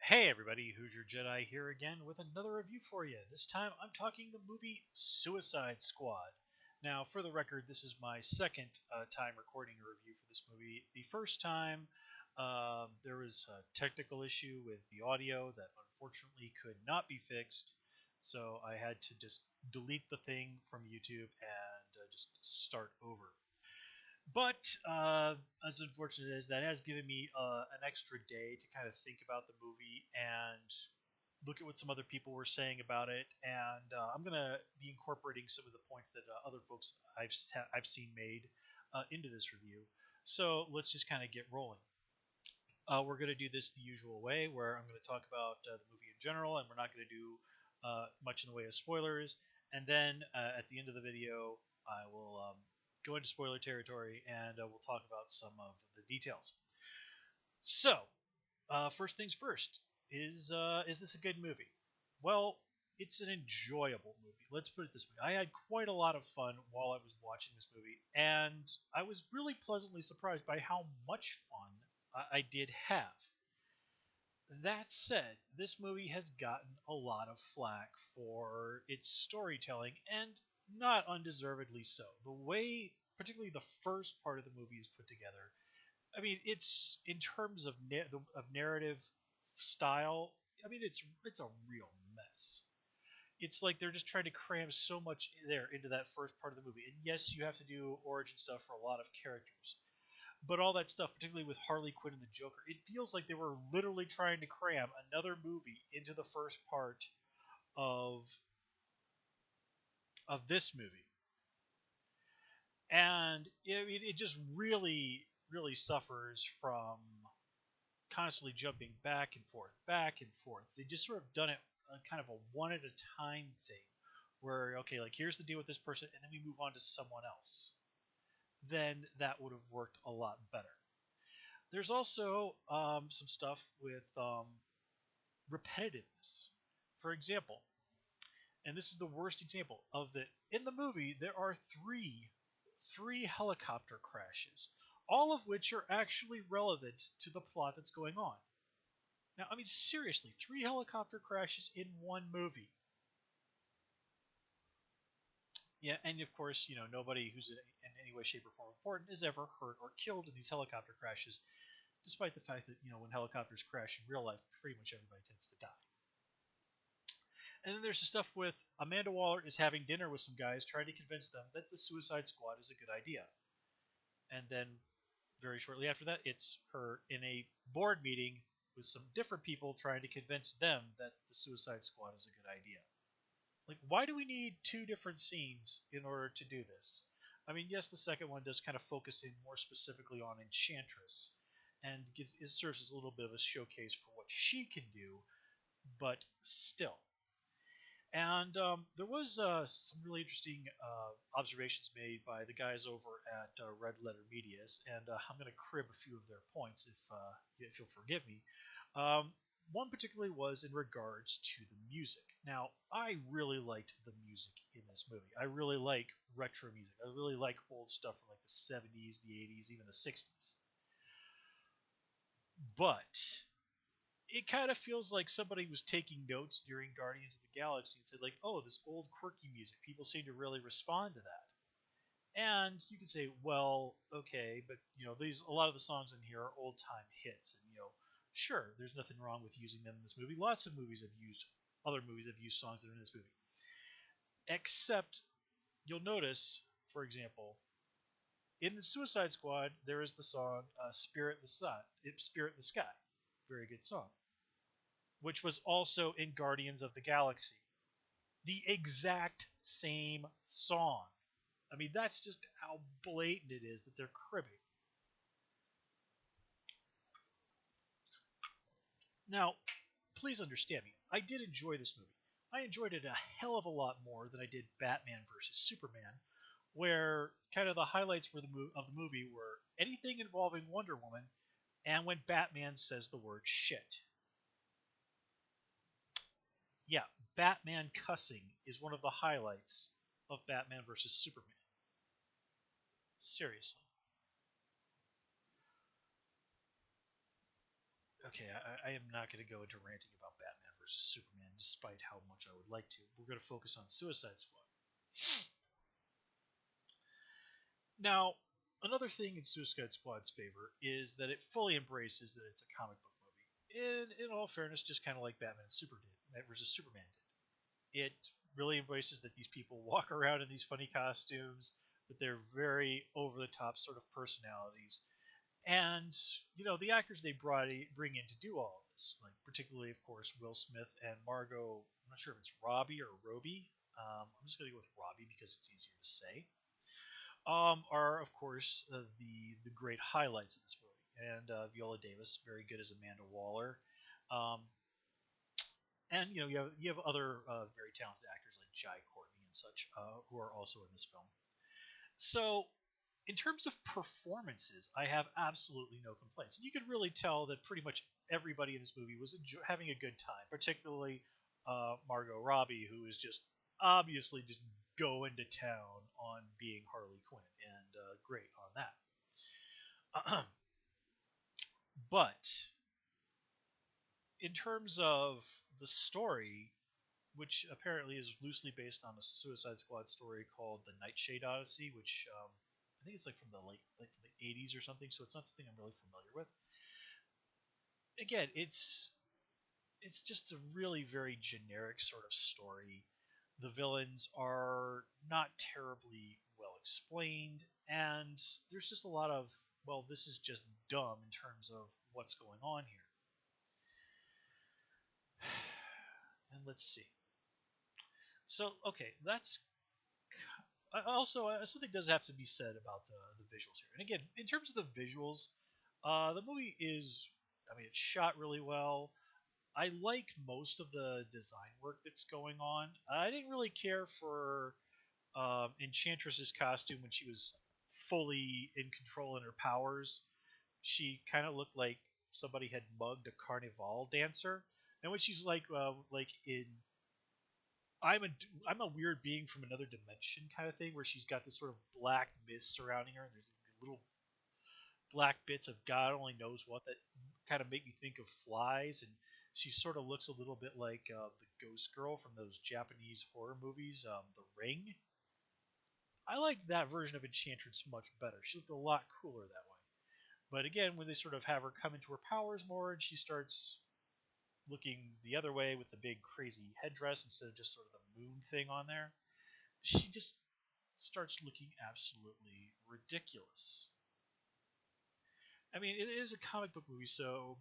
Hey everybody, Who's Your Jedi here again with another review for you. This time I'm talking the movie Suicide Squad. Now, for the record, this is my second time recording a review for this movie. The first time there was a technical issue with the audio that unfortunately could not be fixed, so I had to just delete the thing from YouTube and just start over. But as unfortunate as that has given me an extra day to kind of think about the movie and look at what some other people were saying about it, and I'm gonna be incorporating some of the points that other folks I've seen made into this review. So let's just kind of get rolling. We're gonna do this the usual way, where I'm gonna talk about the movie in general, and we're not gonna do much in the way of spoilers. And then at the end of the video, I will go into spoiler territory, and we'll talk about some of the details. So, first things first, is this a good movie? Well, it's an enjoyable movie. Let's put it this way. I had quite a lot of fun while I was watching this movie, and I was really pleasantly surprised by how much fun I did have. That said, this movie has gotten a lot of flack for its storytelling, and not undeservedly so. The way, particularly the first part of the movie, is put together, I mean, it's in terms of narrative style. I mean, it's a real mess. It's like they're just trying to cram so much there into that first part of the movie. And yes, you have to do origin stuff for a lot of characters, but all that stuff, particularly with Harley Quinn and the Joker, it feels like they were literally trying to cram another movie into the first part of this movie, and it just really suffers from constantly jumping back and forth, back and forth. They just sort of done it kind of a one at a time thing, where okay, like here's the deal with this person, and then we move on to someone else. Then that would have worked a lot better. There's also some stuff with repetitiveness. For example, and this is the worst example of that in the movie, there are three helicopter crashes, all of which are actually relevant to the plot that's going on. Now, I mean, seriously, three helicopter crashes in one movie. Yeah, and of course, nobody who's in any way, shape, or form important is ever hurt or killed in these helicopter crashes, despite the fact that, when helicopters crash in real life, pretty much everybody tends to die. And then there's the stuff with Amanda Waller is having dinner with some guys trying to convince them that the Suicide Squad is a good idea. And then very shortly after that, it's her in a board meeting with some different people trying to convince them that the Suicide Squad is a good idea. Like, why do we need two different scenes in order to do this? I mean, yes, the second one does kind of focus in more specifically on Enchantress, and it serves as a little bit of a showcase for what she can do, but still. And there was some really interesting observations made by the guys over at Red Letter Medias, and I'm going to crib a few of their points if you'll forgive me. One particularly was in regards to the music. Now, I really liked the music in this movie. I really like retro music. I really like old stuff from like the 70s, the 80s, even the 60s. But it kind of feels like somebody was taking notes during Guardians of the Galaxy and said, like, oh, this old quirky music, people seem to really respond to that. And you can say, well, okay, but these a lot of the songs in here are old time hits, and sure, there's nothing wrong with using them in this movie. Lots of movies have used other movies have used songs that are in this movie. Except you'll notice, for example, in the Suicide Squad, there is the song "Spirit in the Sun," "Spirit in the Sky," very good song, which was also in Guardians of the Galaxy. The exact same song. I mean, that's just how blatant it is that they're cribbing. Now, please understand me. I did enjoy this movie. I enjoyed it a hell of a lot more than I did Batman versus Superman, where kind of the highlights of the movie were anything involving Wonder Woman and when Batman says the word shit. Yeah, Batman cussing is one of the highlights of Batman versus Superman. Seriously. okay, I am not going to go into ranting about Batman versus Superman, despite how much I would like to. We're going to focus on Suicide Squad. Now, another thing in Suicide Squad's favor is that it fully embraces that it's a comic book movie. In all fairness, just kind of like Batman and versus Superman did. It really embraces that these people walk around in these funny costumes, that they're very over the top sort of personalities, and the actors they bring in to do all of this, like particularly of course Will Smith and Margot. I'm not sure if it's Robbie or Roby. I'm just going to go with Robbie because it's easier to say. Are of course the great highlights of this movie, and Viola Davis, very good as Amanda Waller, um, and you have other very talented actors like Jai Courtney and such who are also in this film. So, in terms of performances, I have absolutely no complaints. And you could really tell that pretty much everybody in this movie was having a good time, particularly Margot Robbie, who is just obviously just going to town on being Harley Quinn, and great on that. But in terms of the story, which apparently is loosely based on a Suicide Squad story called The Nightshade Odyssey, which I think it's like from the from the 80s or something. So it's not something I'm really familiar with. Again, it's just a really very generic sort of story. The villains are not terribly well explained, and there's just a lot of, well, this is just dumb in terms of what's going on here. And let's see. So, okay, that's also something does have to be said about the visuals here. And again, in terms of the visuals, the movie is, I mean, it's shot really well. I like most of the design work that's going on. I didn't really care for Enchantress's costume when she was fully in control in her powers. She kind of looked like somebody had mugged a carnival dancer. And when she's like in I'm a I'm a weird being from another dimension kind of thing, where she's got this sort of black mist surrounding her, and there's little black bits of God only knows what that kind of make me think of flies, and she sort of looks a little bit like the ghost girl from those Japanese horror movies, The Ring. I liked that version of Enchantress much better. She looked a lot cooler that way. But again, when they sort of have her come into her powers more, and she starts looking the other way with the big crazy headdress instead of just sort of the moon thing on there, she just starts looking absolutely ridiculous. I mean, it is a comic book movie, so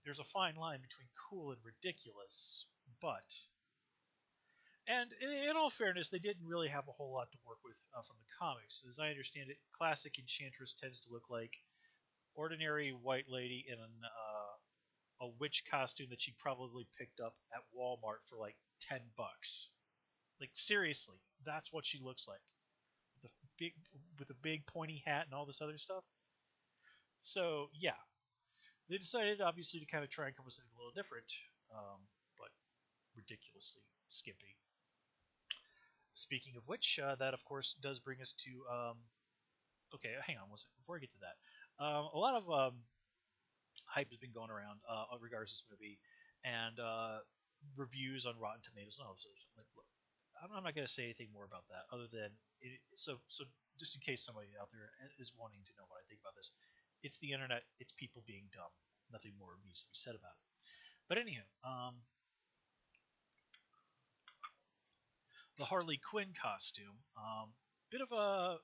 there's a fine line between cool and ridiculous, but and in all fairness, they didn't really have a whole lot to work with from the comics. As I understand it, classic Enchantress tends to look like ordinary white lady in a witch costume that she probably picked up at Walmart for like $10. Like seriously, that's what she looks like. The big with a big pointy hat and all this other stuff. So yeah, they decided obviously to kind of try and come up with something a little different, but ridiculously skimpy. Speaking of which, that of course does bring us to. Okay, hang on one second before I get to that. A lot of hype has been going around in regards to this movie, and reviews on Rotten Tomatoes and all this. Like, look, I'm not going to say anything more about that, other than so just in case somebody out there is wanting to know what I think about this, it's the internet, it's people being dumb. Nothing more needs to be said about it. But anyhow, the Harley Quinn costume, bit of a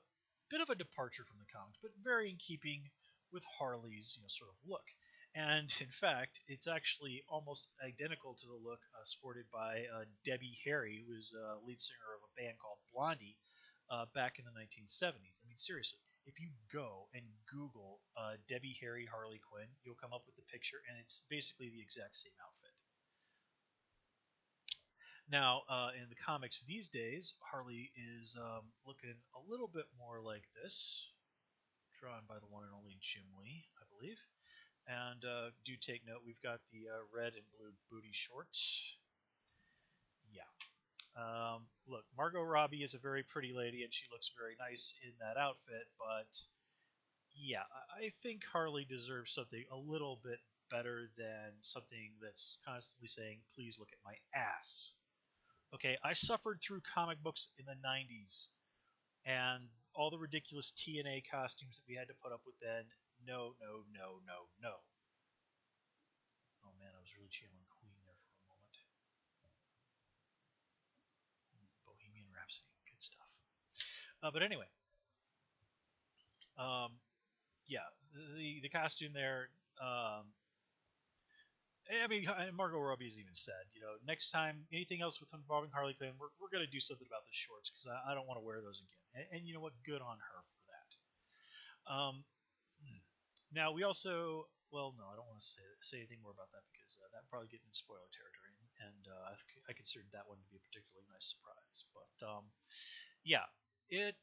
departure from the comics, but very in keeping with Harley's sort of look. And in fact, it's actually almost identical to the look sported by Debbie Harry, who was lead singer of a band called Blondie back in the 1970s. I mean, seriously, if you go and Google Debbie Harry Harley Quinn, you'll come up with the picture, and it's basically the exact same outfit. Now, in the comics these days, Harley is looking a little bit more like this, drawn by the one and only Jim Lee, I believe. And do take note, we've got the red and blue booty shorts. Yeah. Look, Margot Robbie is a very pretty lady, and she looks very nice in that outfit. But yeah, I think Harley deserves something a little bit better than something that's constantly saying, "Please look at my ass." Okay, I suffered through comic books in the '90s and all the ridiculous TNA costumes that we had to put up with then. No, no, no, no, no. Oh man, I was really channeling Queen there for a moment. Bohemian Rhapsody, good stuff. But anyway, um, yeah, the costume there. I mean, Margot Robbie's even said, next time anything else with involving Harley Quinn, we're going to do something about the shorts because I don't want to wear those again. And you know what? Good on her for that. Now we also, well, no, I don't want to say anything more about that because that probably get into spoiler territory, and I considered that one to be a particularly nice surprise. But yeah, it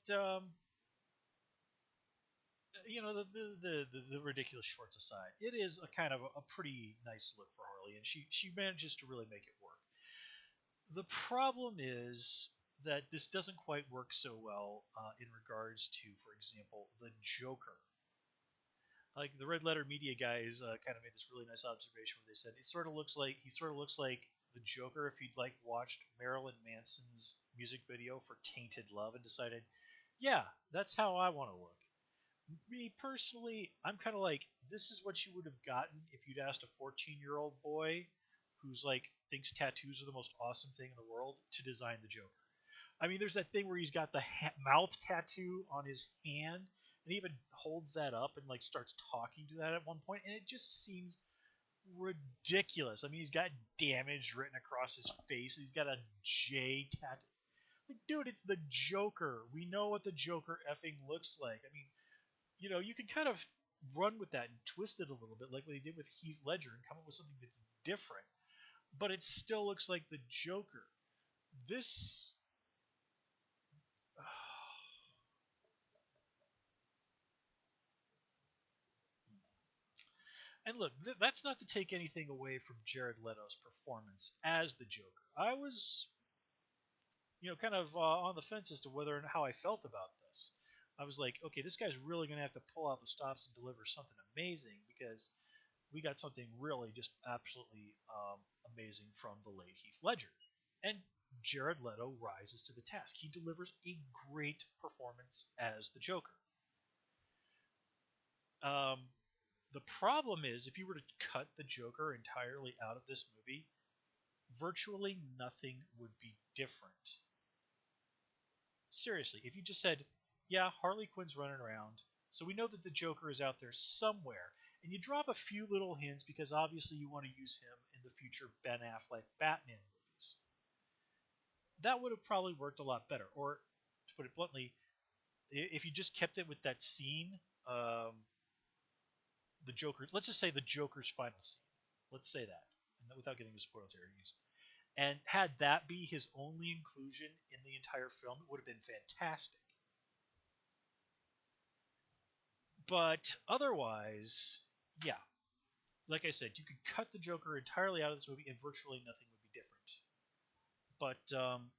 the ridiculous shorts aside, it is a kind of a pretty nice look for Harley, and she manages to really make it work. The problem is that this doesn't quite work so well in regards to, for example, the Joker. Like the Red Letter Media guys kind of made this really nice observation where they said he sort of looks like the Joker if he'd like watched Marilyn Manson's music video for Tainted Love and decided, yeah, that's how I want to look. Me personally, I'm kind of like, this is what you would have gotten if you'd asked a 14-year-old boy who's like thinks tattoos are the most awesome thing in the world to design the Joker. I mean, there's that thing where he's got the mouth tattoo on his hand, and he even holds that up and like starts talking to that at one point, and it just seems ridiculous. I mean, he's got damage written across his face. He's got a J tattoo. Like, dude, it's the Joker. We know what the Joker effing looks like. I mean, you can kind of run with that and twist it a little bit, like what he did with Heath Ledger, and come up with something that's different. But it still looks like the Joker. This. And look, that's not to take anything away from Jared Leto's performance as the Joker. I was, kind of on the fence as to whether and how I felt about this. I was like, okay, this guy's really going to have to pull out the stops and deliver something amazing because we got something really just absolutely amazing from the late Heath Ledger. And Jared Leto rises to the task. He delivers a great performance as the Joker. The problem is, if you were to cut the Joker entirely out of this movie, virtually nothing would be different. Seriously, if you just said, yeah, Harley Quinn's running around, so we know that the Joker is out there somewhere, and you drop a few little hints because obviously you want to use him in the future Ben Affleck Batman movies. That would have probably worked a lot better. Or, to put it bluntly, if you just kept it with that scene, the Joker, let's just say the Joker's final scene. Let's say that, without getting into spoiler territories. And had that be his only inclusion in the entire film, it would have been fantastic. But otherwise, yeah. Like I said, you could cut the Joker entirely out of this movie and virtually nothing would be different. But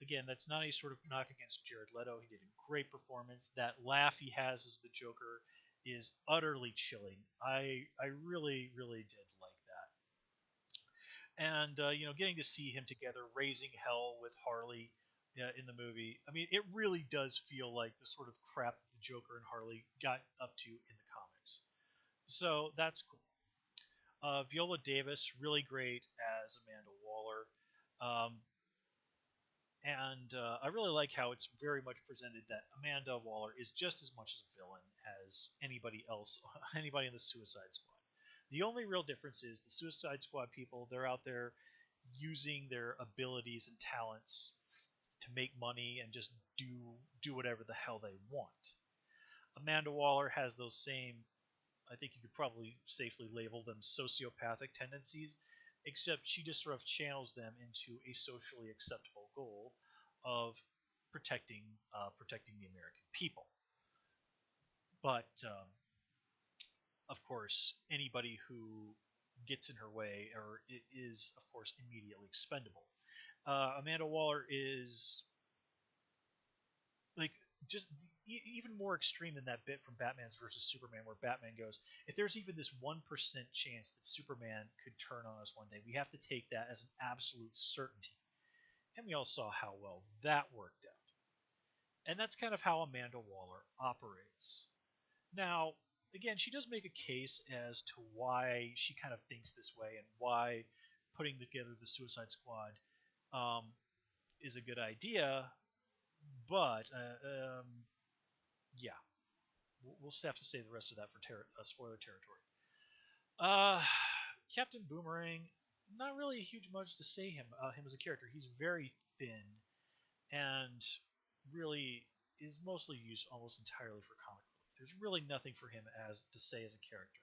again, that's not any sort of knock against Jared Leto. He did a great performance. That laugh he has as the Joker is utterly chilling. I really, really did like that. And, getting to see him together, raising hell with Harley in the movie. I mean, it really does feel like the sort of crap the Joker and Harley got up to in the comics. So that's cool. Viola Davis, really great as Amanda Waller. And I really like how it's very much presented that Amanda Waller is just as much as a villain as anybody else, anybody in the Suicide Squad. The only real difference is the Suicide Squad people, they're out there using their abilities and talents to make money and just do whatever the hell they want. Amanda Waller has those same, I think you could probably safely label them sociopathic tendencies, except she just sort of channels them into a socially acceptable goal of protecting the American people. But of course, anybody who gets in her way or is, of course, immediately expendable. Amanda Waller is like just even more extreme than that bit from Batman's versus Superman, where Batman goes, "If there's even this 1% chance that Superman could turn on us one day, we have to take that as an absolute certainty." And we all saw how well that worked out. And that's kind of how Amanda Waller operates. Now, again, she does make a case as to why she kind of thinks this way and why putting together the Suicide Squad um, is a good idea. But yeah, we'll have to say the rest of that for spoiler territory. Uh, Captain Boomerang, not really a huge much to say him as a character. He's very thin and really is mostly used almost entirely for comic relief. There's really nothing for him as to say as a character.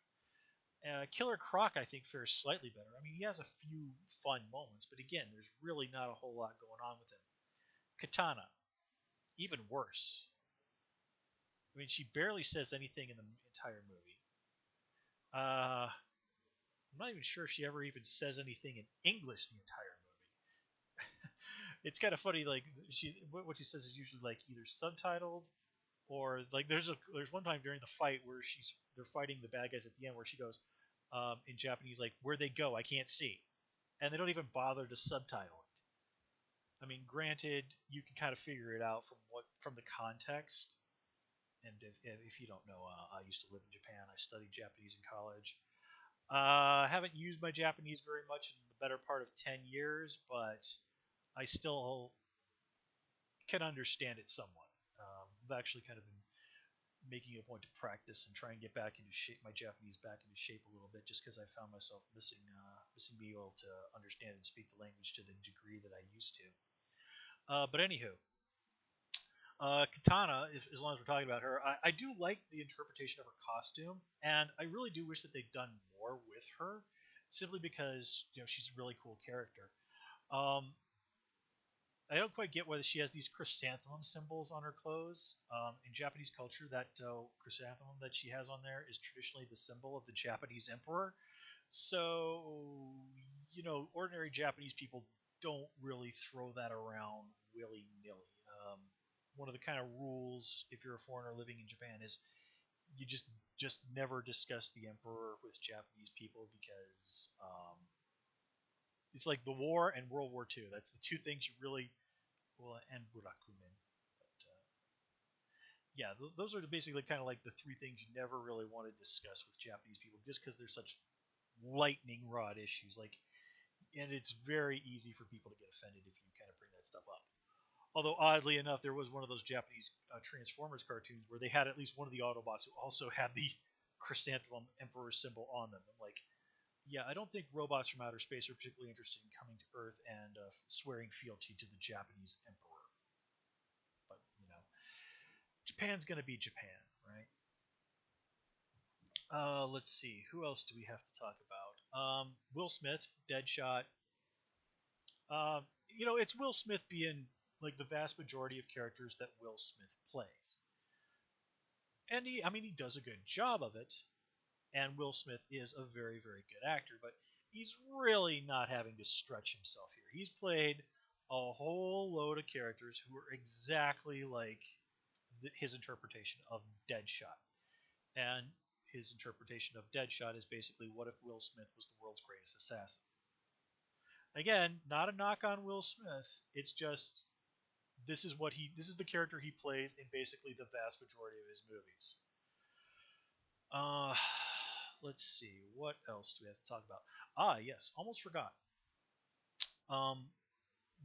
Killer Croc, I think, fares slightly better. I mean, he has a few fun moments, but again, there's really not a whole lot going on with him. Katana, even worse. I mean, she barely says anything in the entire movie. I'm not even sure if she ever even says anything in English the entire movie. It's kind of funny, like what she says is usually like either subtitled or like there's one time during the fight where they're fighting the bad guys at the end where she goes in Japanese like where they go I can't see, and they don't even bother to subtitle it. I mean, granted, you can kind of figure it out from the context. And if you don't know, I used to live in Japan. I studied Japanese in college. I haven't used my Japanese very much in the better part of 10 years, but I still can understand it somewhat. I've actually kind of been making a point to practice and try and get back into shape, my Japanese back into shape a little bit, just because I found myself missing being able to understand and speak the language to the degree that I used to. But anywho, Katana, as long as we're talking about her, I do like the interpretation of her costume, and I really do wish that they'd done more with her, simply because she's a really cool character. Um, I don't quite get whether she has these chrysanthemum symbols on her clothes. In Japanese culture, that chrysanthemum that she has on there is traditionally the symbol of the Japanese emperor. So, ordinary Japanese people don't really throw that around willy nilly. One of the kind of rules, if you're a foreigner living in Japan, is you just never discuss the emperor with Japanese people because it's like the war and World War II. That's the two things you really and Burakumin. But yeah, those are basically kind of like the three things you never really want to discuss with Japanese people, just because they're such lightning rod issues. And it's very easy for people to get offended if you kind of bring that stuff up. Although oddly enough, there was one of those Japanese Transformers cartoons where they had at least one of the Autobots who also had the chrysanthemum emperor symbol on them. I'm like, yeah, I don't think robots from outer space are particularly interested in coming to Earth and swearing fealty to the Japanese emperor. But Japan's gonna be Japan, right? Let's see, who else do we have to talk about? Will Smith, Deadshot. It's Will Smith being like the vast majority of characters that Will Smith plays, and he does a good job of it. And Will Smith is a very, very good actor, but he's really not having to stretch himself here. He's played a whole load of characters who are exactly like his interpretation of Deadshot. And his interpretation of Deadshot is basically, what if Will Smith was the world's greatest assassin? Again, not a knock on Will Smith. It's just this is the character he plays in basically the vast majority of his movies. Uh, let's see, what else do we have to talk about? Yes, almost forgot. Um,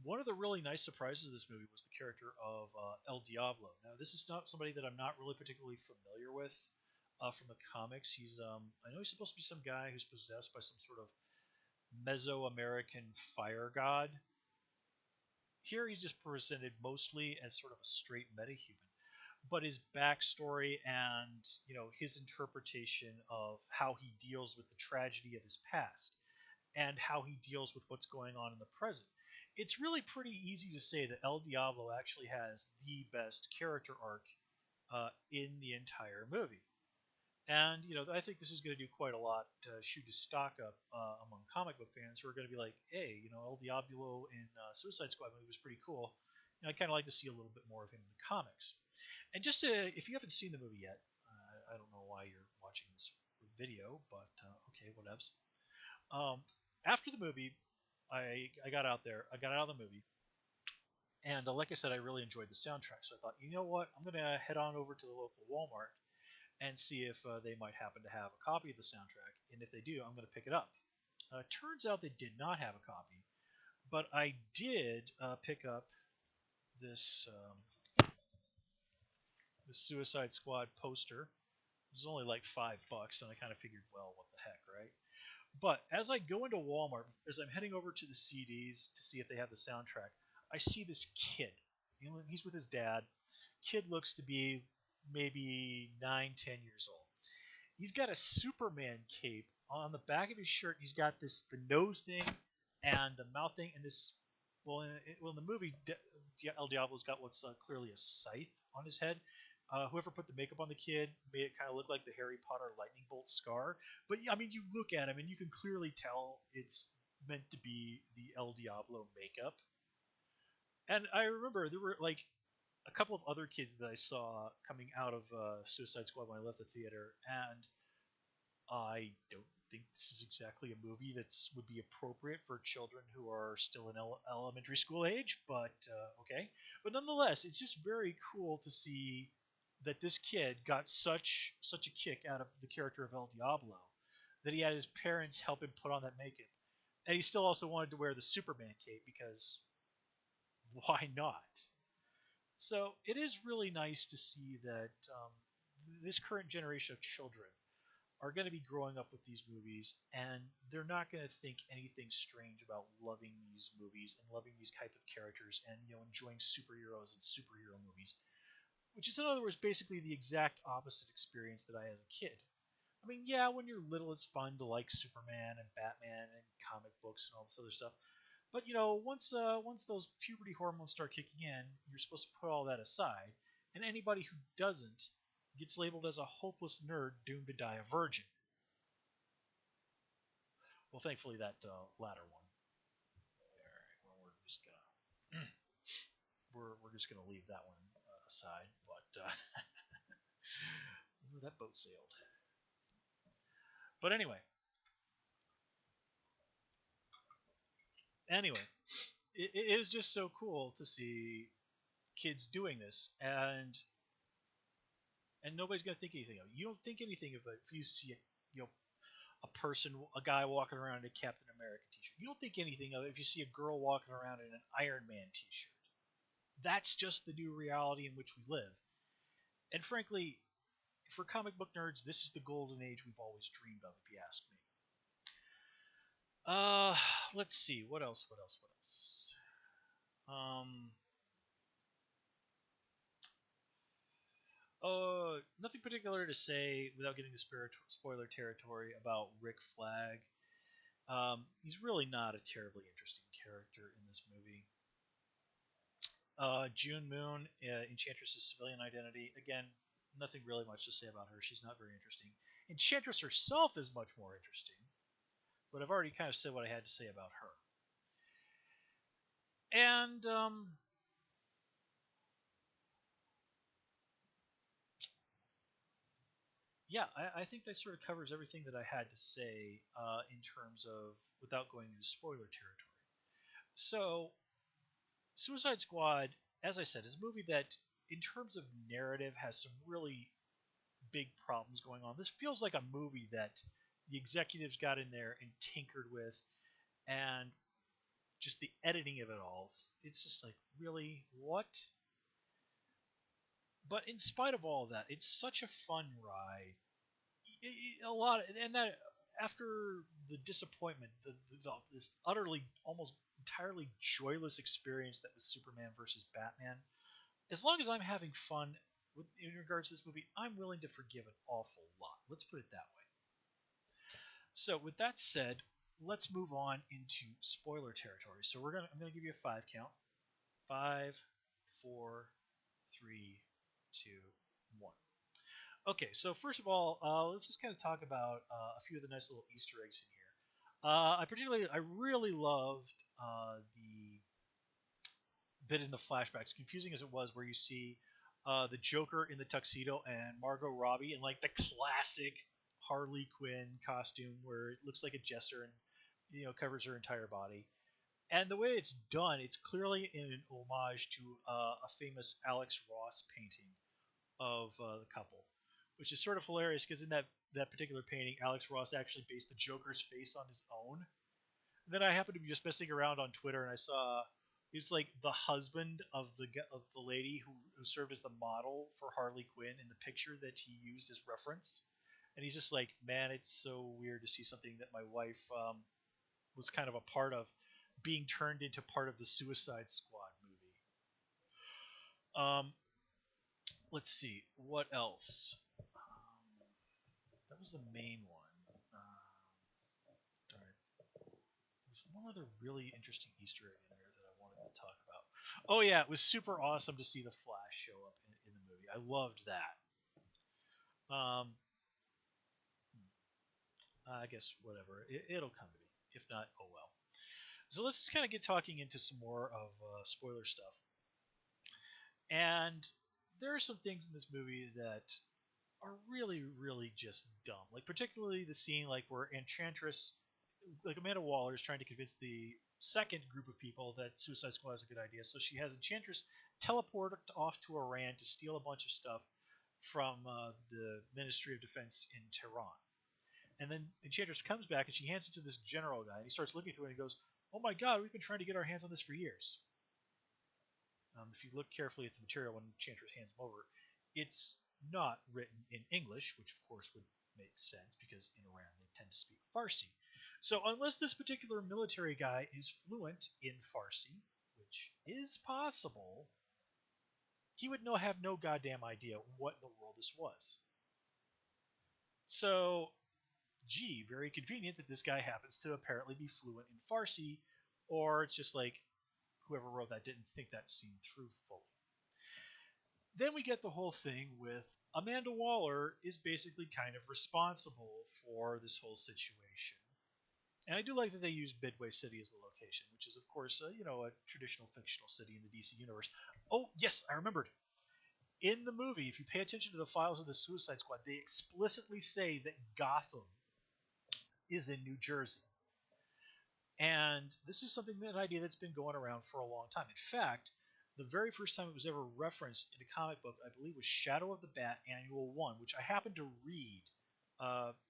One of the really nice surprises of this movie was the character of El Diablo. Now, this is not somebody that I'm not really particularly familiar with from the comics. I know he's supposed to be some guy who's possessed by some sort of Mesoamerican fire god. Here, he's just presented mostly as sort of a straight metahuman, but his backstory and his interpretation of how he deals with the tragedy of his past and how he deals with what's going on in the present. It's really pretty easy to say that El Diablo actually has the best character arc in the entire movie. And I think this is going to do quite a lot to shoot his stock up among comic book fans who are going to be like, hey, El Diablo in Suicide Squad movie was pretty cool. And I kind of like to see a little bit more of him in the comics. And just if you haven't seen the movie yet, I don't know why you're watching this video, but okay, whatevs. Um, after the movie, I got out there. I got out of the movie, and like I said, I really enjoyed the soundtrack. So I thought, you know what? I'm gonna head on over to the local Walmart and see if they might happen to have a copy of the soundtrack. And if they do, I'm gonna pick it up. Turns out they did not have a copy, but I did pick up this the Suicide Squad poster. It was only like $5, and I kind of figured, well, what the heck, right? But as I go into Walmart, as I'm heading over to the CDs to see if they have the soundtrack, I see this kid. You know, he's with his dad. Kid looks to be maybe 9, 10 years old. He's got a Superman cape on the back of his shirt. He's got the nose thing and the mouth thing, and this. In the movie, El Diablo's got what's clearly a scythe on his head. Whoever put the makeup on the kid made it kind of look like the Harry Potter lightning bolt scar. But I mean, you look at him and you can clearly tell it's meant to be the El Diablo makeup. And I remember there were like a couple of other kids that I saw coming out of Suicide Squad when I left the theater, and I don't think this is exactly a movie that's would be appropriate for children who are still in elementary school age. But okay, but nonetheless, it's just very cool to see that this kid got such a kick out of the character of El Diablo that he had his parents help him put on that makeup, and he still also wanted to wear the Superman cape because why not? So it is really nice to see that this current generation of children are going to be growing up with these movies, and they're not going to think anything strange about loving these movies and loving these type of characters, and enjoying superheroes and superhero movies, which is in other words basically the exact opposite experience that I had as a kid. I mean, yeah, when you're little, it's fun to like Superman and Batman and comic books and all this other stuff. But once those puberty hormones start kicking in, you're supposed to put all that aside, and anybody who doesn't gets labeled as a hopeless nerd doomed to die a virgin. Well, thankfully that latter one. All right, well, we're just gonna leave that one aside. But ooh, that boat sailed. But anyway, it is just so cool to see kids doing this, and nobody's gonna think anything of it. You don't think anything of it if you see a person, a guy walking around in a Captain America t-shirt. You don't think anything of it if you see a girl walking around in an Iron Man t-shirt. That's just the new reality in which we live. And frankly, for comic book nerds, this is the golden age we've always dreamed of, if you ask me. Uh, let's see. What else? What else? What else? Um, Nothing particular to say without getting to spoiler territory about Rick Flag. He's really not a terribly interesting character in this movie. June Moon, Enchantress's civilian identity. Again, nothing really much to say about her. She's not very interesting. Enchantress herself is much more interesting, but I've already kind of said what I had to say about her. And yeah, I think that sort of covers everything that I had to say in terms of without going into spoiler territory. So, Suicide Squad, as I said, is a movie that, in terms of narrative, has some really big problems going on. This feels like a movie that the executives got in there and tinkered with, and just the editing of it all. It's just like, really, what? But in spite of all of that, it's such a fun ride. A lot, and that after the disappointment, this utterly, almost entirely joyless experience that was Superman versus Batman. As long as I'm having fun in regards to this movie, I'm willing to forgive an awful lot. Let's put it that way. So, with that said, let's move on into spoiler territory. So I'm gonna give you a 5 count. 5, 4, 3, 2, 1. Okay, so first of all, let's just kind of talk about a few of the nice little Easter eggs in here. I really loved the bit in the flashbacks, confusing as it was, where you see the Joker in the tuxedo and Margot Robbie in like the classic Harley Quinn costume, where it looks like a jester and covers her entire body. And the way it's done, it's clearly in an homage to a famous Alex Ross painting of the couple, which is sort of hilarious because in that particular painting, Alex Ross actually based the Joker's face on his own. And then I happened to be just messing around on Twitter and I saw it's like the husband of the lady who served as the model for Harley Quinn in the picture that he used as reference. And he's just like, man, it's so weird to see something that my wife was kind of a part of being turned into part of the Suicide Squad movie. Let's see what else. That was the main one. Darn. There's one other really interesting Easter egg in there that I wanted to talk about. Oh yeah, it was super awesome to see the Flash show up in the movie. I loved that. Um, I guess whatever. It'll come to me. If not, oh well. So let's just kind of get talking into some more of spoiler stuff. And there are some things in this movie that are really, really just dumb. Like particularly the scene like where Enchantress, like Amanda Waller, is trying to convince the second group of people that Suicide Squad is a good idea. So she has Enchantress teleport off to Iran to steal a bunch of stuff from the Ministry of Defense in Tehran. And then Enchantress comes back and she hands it to this general guy, and he starts looking through it and he goes, "Oh my God, we've been trying to get our hands on this for years." If you look carefully at the material when Enchantress hands him over, it's not written in English, which of course would make sense because in Iran they tend to speak Farsi. So unless this particular military guy is fluent in Farsi, which is possible, he would have no goddamn idea what in the world this was. So, gee, very convenient that this guy happens to apparently be fluent in Farsi, or it's just like whoever wrote that didn't think that scene through fully. Then we get the whole thing with Amanda Waller is basically kind of responsible for this whole situation. And I do like that they use Midway City as the location, which is, of course, a traditional fictional city in the DC universe. Oh, yes, I remembered. In the movie, if you pay attention to the files of the Suicide Squad, they explicitly say that Gotham is in New Jersey. And this is an idea that's been going around for a long time. In fact, the very first time it was ever referenced in a comic book, I believe, was Shadow of the Bat Annual 1, which I happened to read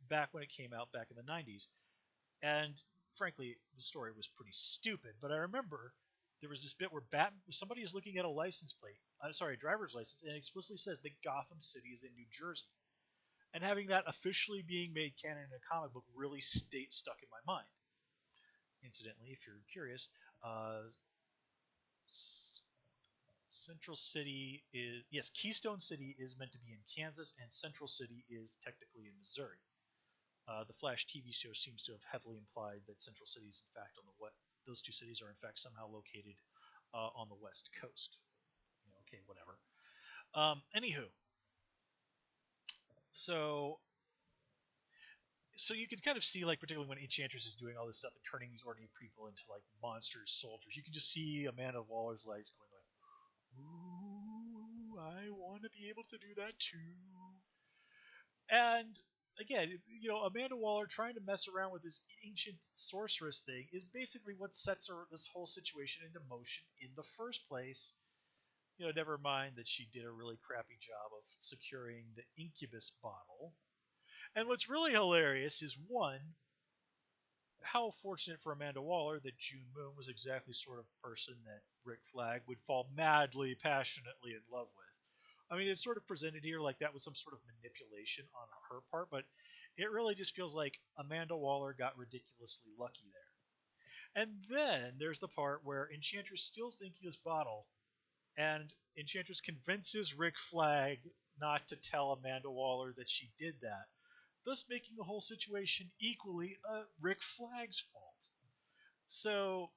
back when it came out back in the 90s. And frankly, the story was pretty stupid. But I remember there was this bit where somebody is looking at a license plate, a driver's license, and it explicitly says that Gotham City is in New Jersey. And having that officially being made canon in a comic book really stuck in my mind. Incidentally, if you're curious, Keystone City is meant to be in Kansas, and Central City is technically in Missouri. The Flash TV show seems to have heavily implied that Central City is in fact on the west. Those two cities are in fact somehow located on the west coast. Okay, whatever. Anywho, so you can kind of see, like, particularly when Enchantress is doing all this stuff and turning these ordinary people into like monsters, soldiers, you can just see Amanda Waller's lights going like, "Ooh, I want to be able to do that too." And again, Amanda Waller trying to mess around with this ancient sorceress thing is basically what sets this whole situation into motion in the first place. Never mind that she did a really crappy job of securing the incubus bottle. And what's really hilarious is, one, how fortunate for Amanda Waller that June Moon was exactly sort of person that Rick Flag would fall madly, passionately in love with. I mean, it's sort of presented here like that was some sort of manipulation on her part, but it really just feels like Amanda Waller got ridiculously lucky there. And then there's the part where Enchantress steals the incubus bottle, and Enchantress convinces Rick Flag not to tell Amanda Waller that she did that, thus making the whole situation equally Rick Flag's fault. So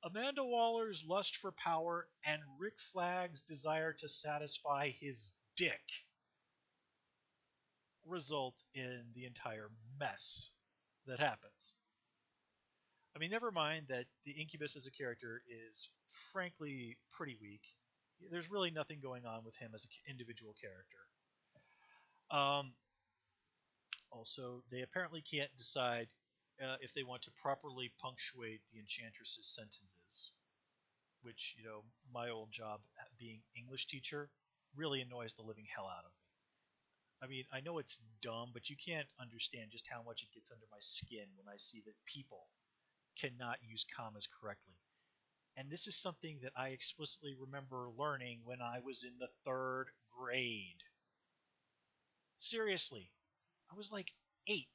Amanda Waller's lust for power and Rick Flag's desire to satisfy his dick result in the entire mess that happens. I mean, never mind that the Incubus as a character is frankly pretty weak. There's really nothing going on with him as an individual character. Um, Also, they apparently can't decide if they want to properly punctuate the Enchantress's sentences, which, my old job being English teacher really annoys the living hell out of me. I mean, I know it's dumb, but you can't understand just how much it gets under my skin when I see that people cannot use commas correctly. And this is something that I explicitly remember learning when I was in the third grade. Seriously, I was like 8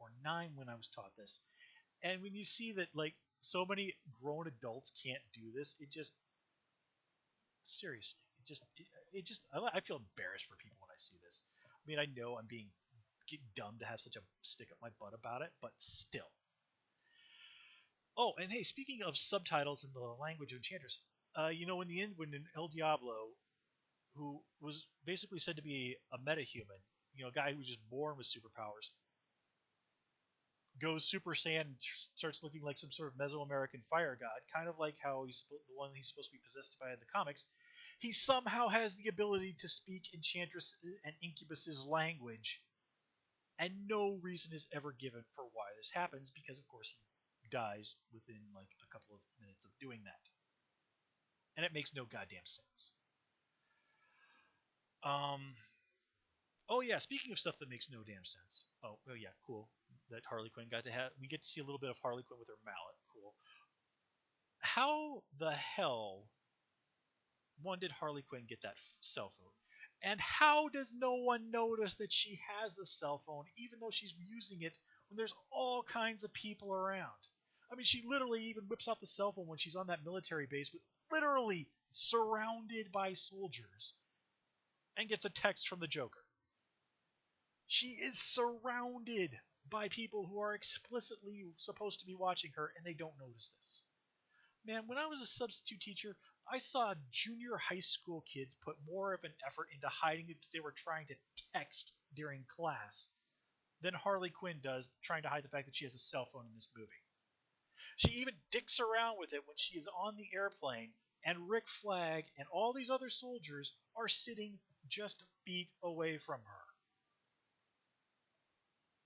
or 9 when I was taught this. And when you see that, like, so many grown adults can't do this, it just, seriously, I feel embarrassed for people when I see this. I mean, I know I'm being dumb to have such a stick up my butt about it, but still. Oh, and hey, speaking of subtitles in the language of Enchantress, in the end, when El Diablo, who was basically said to be a metahuman, a guy who was just born with superpowers, goes Super Saiyan and starts looking like some sort of Mesoamerican fire god, kind of like how the one he's supposed to be possessed by in the comics. He somehow has the ability to speak Enchantress and Incubus's language, and no reason is ever given for why this happens, because of course he dies within like a couple of minutes of doing that, and it makes no goddamn sense. Oh yeah, speaking of stuff that makes no damn sense. Oh yeah, cool. That Harley Quinn we get to see a little bit of Harley Quinn with her mallet. Cool. How the hell did Harley Quinn get that cell phone? And how does no one notice that she has the cell phone, even though she's using it when there's all kinds of people around? I mean, she literally even whips out the cell phone when she's on that military base with literally surrounded by soldiers and gets a text from the Joker. She is surrounded by people who are explicitly supposed to be watching her, and they don't notice this. Man, when I was a substitute teacher, I saw junior high school kids put more of an effort into hiding that they were trying to text during class than Harley Quinn does trying to hide the fact that she has a cell phone in this movie. She even dicks around with it when she is on the airplane, and Rick Flag and all these other soldiers are sitting just feet away from her.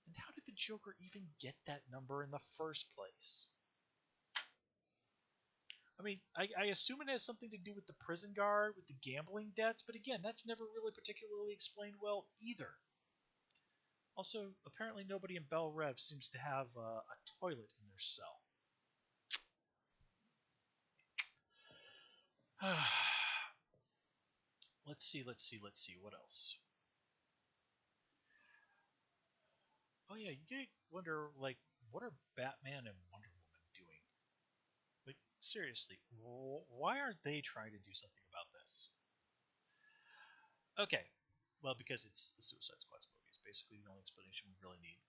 And how did the Joker even get that number in the first place? I mean, I assume it has something to do with the prison guard, with the gambling debts, but again, that's never really particularly explained well either. Also, apparently nobody in Belle Rev seems to have a toilet in their cell. Let's see. What else? Oh yeah, you wonder, like, what are Batman and Wonder Woman doing? Like, seriously, why aren't they trying to do something about this? Okay, well, because it's the Suicide Squad's movie. It's basically the only explanation we really need.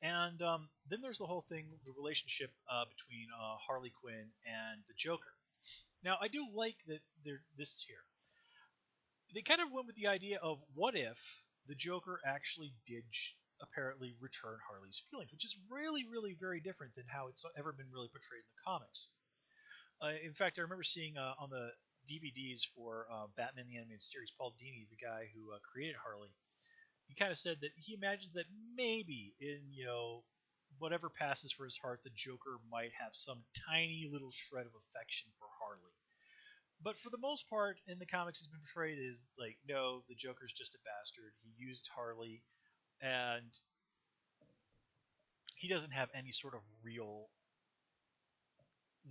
And then there's the whole thing, the relationship between Harley Quinn and the Joker. Now, I do like that this here. They kind of went with the idea of what if the Joker actually did apparently return Harley's feelings, which is really, really very different than how it's ever been really portrayed in the comics. In fact, I remember seeing on the DVDs for Batman the Animated Series, Paul Dini, the guy who created Harley, he kind of said that he imagines that maybe in whatever passes for his heart, the Joker might have some tiny little shred of affection for Harley. But for the most part, in the comics, it's been portrayed as like, no, the Joker's just a bastard. He used Harley, and he doesn't have any sort of real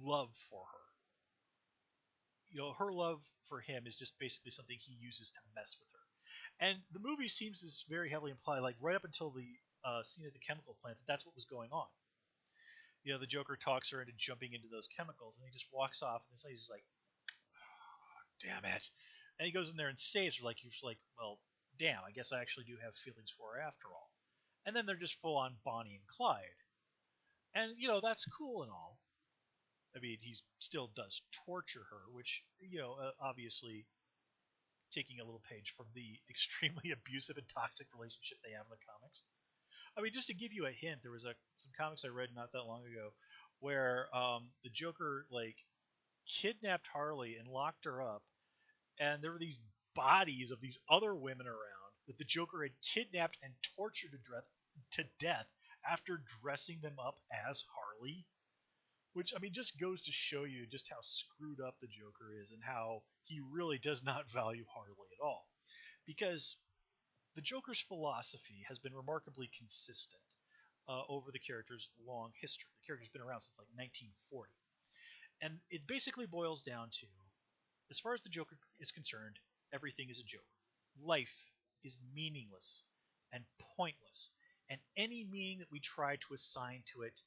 love for her. Her love for him is just basically something he uses to mess with her. And the movie seems to very heavily imply, like right up until the scene at the chemical plant, that that's what was going on. The Joker talks her into jumping into those chemicals, and he just walks off, and he's just like, oh, damn it. And he goes in there and saves her, like he's like, well, damn, I guess I actually do have feelings for her after all. And then they're just full on Bonnie and Clyde. And, that's cool and all. I mean, he still does torture her, which, obviously taking a little page from the extremely abusive and toxic relationship they have in the comics. I mean, just to give you a hint, there was some comics I read not that long ago where the Joker like kidnapped Harley and locked her up, and there were these bodies of these other women around that the Joker had kidnapped and tortured to death after dressing them up as Harley. Which, I mean, just goes to show you just how screwed up the Joker is and how he really does not value Harley at all. Because the Joker's philosophy has been remarkably consistent over the character's long history. The character's been around since like 1940. And it basically boils down to, as far as the Joker is concerned, everything is a joke. Life is meaningless and pointless, and any meaning that we try to assign to it,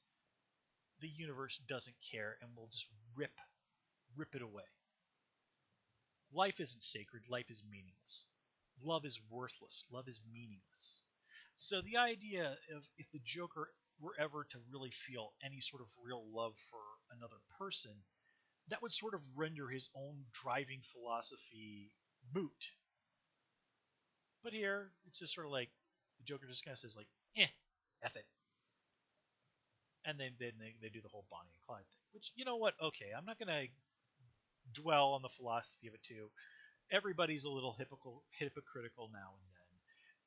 the universe doesn't care and will just rip it away. Life isn't sacred, life is meaningless. Love is worthless, love is meaningless. So the idea of if the Joker were ever to really feel any sort of real love for another person, that would sort of render his own driving philosophy moot. But here, it's just sort of like the Joker just kind of says like, F it. And then they do the whole Bonnie and Clyde thing, which, you know what? Okay, I'm not going to dwell on the philosophy of it too. Everybody's a little hypocritical now and then.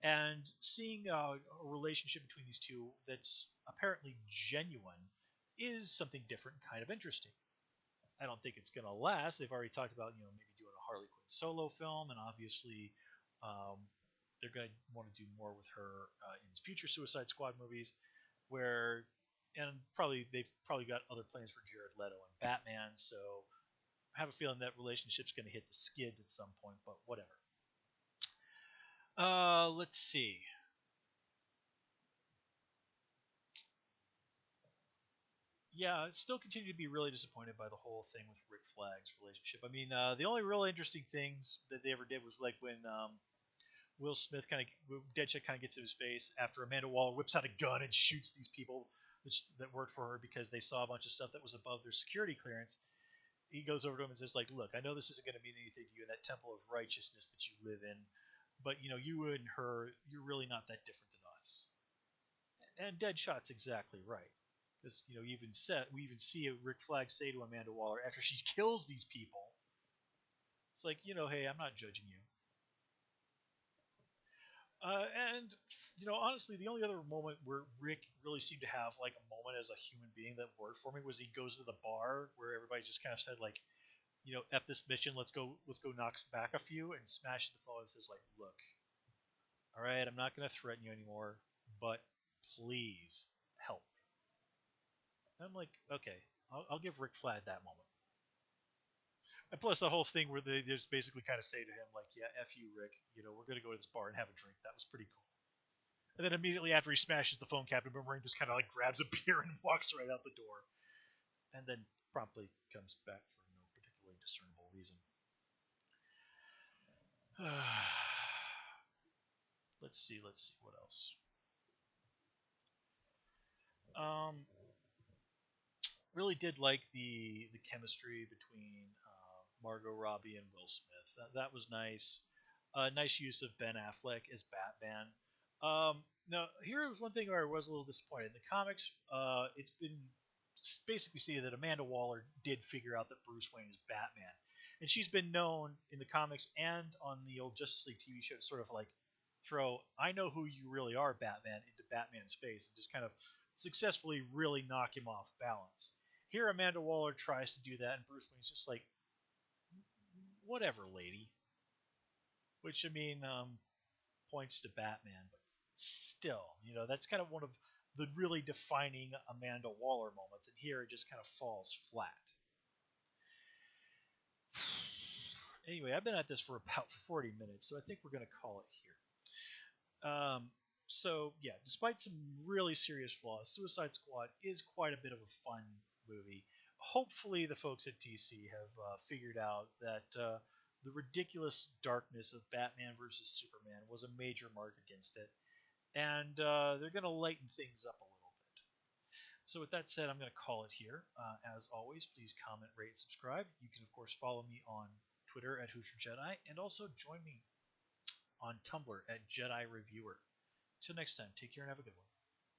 And seeing a relationship between these two that's apparently genuine is something different and kind of interesting. I don't think it's going to last. They've already talked about, maybe doing a Harley Quinn solo film, and obviously they're going to want to do more with her in future Suicide Squad movies, and they've probably got other plans for Jared Leto and Batman, so I have a feeling that relationship's going to hit the skids at some point, but whatever. Let's see. Yeah, I still continue to be really disappointed by the whole thing with Rick Flag's relationship. I mean, the only real interesting things that they ever did was like when Will Smith Deadshot kind of gets in his face after Amanda Waller whips out a gun and shoots these people that worked for her because they saw a bunch of stuff that was above their security clearance. He goes over to him and says, like, look, I know this isn't going to mean anything to you in that temple of righteousness that you live in, but, you and her, you're really not that different than us. And Deadshot's exactly right. Because, we even see Rick Flag say to Amanda Waller after she kills these people, it's like, hey, I'm not judging you. And honestly, the only other moment where Rick really seemed to have like a moment as a human being that worked for me was he goes to the bar where everybody just kind of said like, F this mission, let's go knock back a few, and smashes the phone and says like, look, all right, I'm not going to threaten you anymore, but please help. And I'm like, okay, I'll give Rick Flag that moment. And plus the whole thing where they just basically kind of say to him like, yeah, F you, Rick, we're going to go to this bar and have a drink. That was pretty cool. And then immediately after he smashes the phone, Captain Boomerang just kind of like grabs a beer and walks right out the door. And then promptly comes back for no particularly discernible reason. Let's see what else. Really did like the chemistry between Margot Robbie and Will Smith. That was nice. Nice use of Ben Affleck as Batman. Now, here was one thing where I was a little disappointed. In the comics, it's been basically stated that Amanda Waller did figure out that Bruce Wayne is Batman. And she's been known in the comics and on the old Justice League TV show to sort of like throw, I know who you really are, Batman, into Batman's face and just kind of successfully really knock him off balance. Here, Amanda Waller tries to do that, and Bruce Wayne's just like, whatever, lady. Which, I mean, points to Batman, but still, that's kind of one of the really defining Amanda Waller moments, and here it just kind of falls flat. Anyway, I've been at this for about 40 minutes, so I think we're going to call it here. So, yeah, despite some really serious flaws, Suicide Squad is quite a bit of a fun movie. Hopefully, the folks at DC have figured out that the ridiculous darkness of Batman versus Superman was a major mark against it, and they're going to lighten things up a little bit. So with that said, I'm going to call it here. As always, please comment, rate, subscribe. You can, of course, follow me on Twitter at Hoosier Jedi, and also join me on Tumblr at Jedi Reviewer. Till next time, take care and have a good one.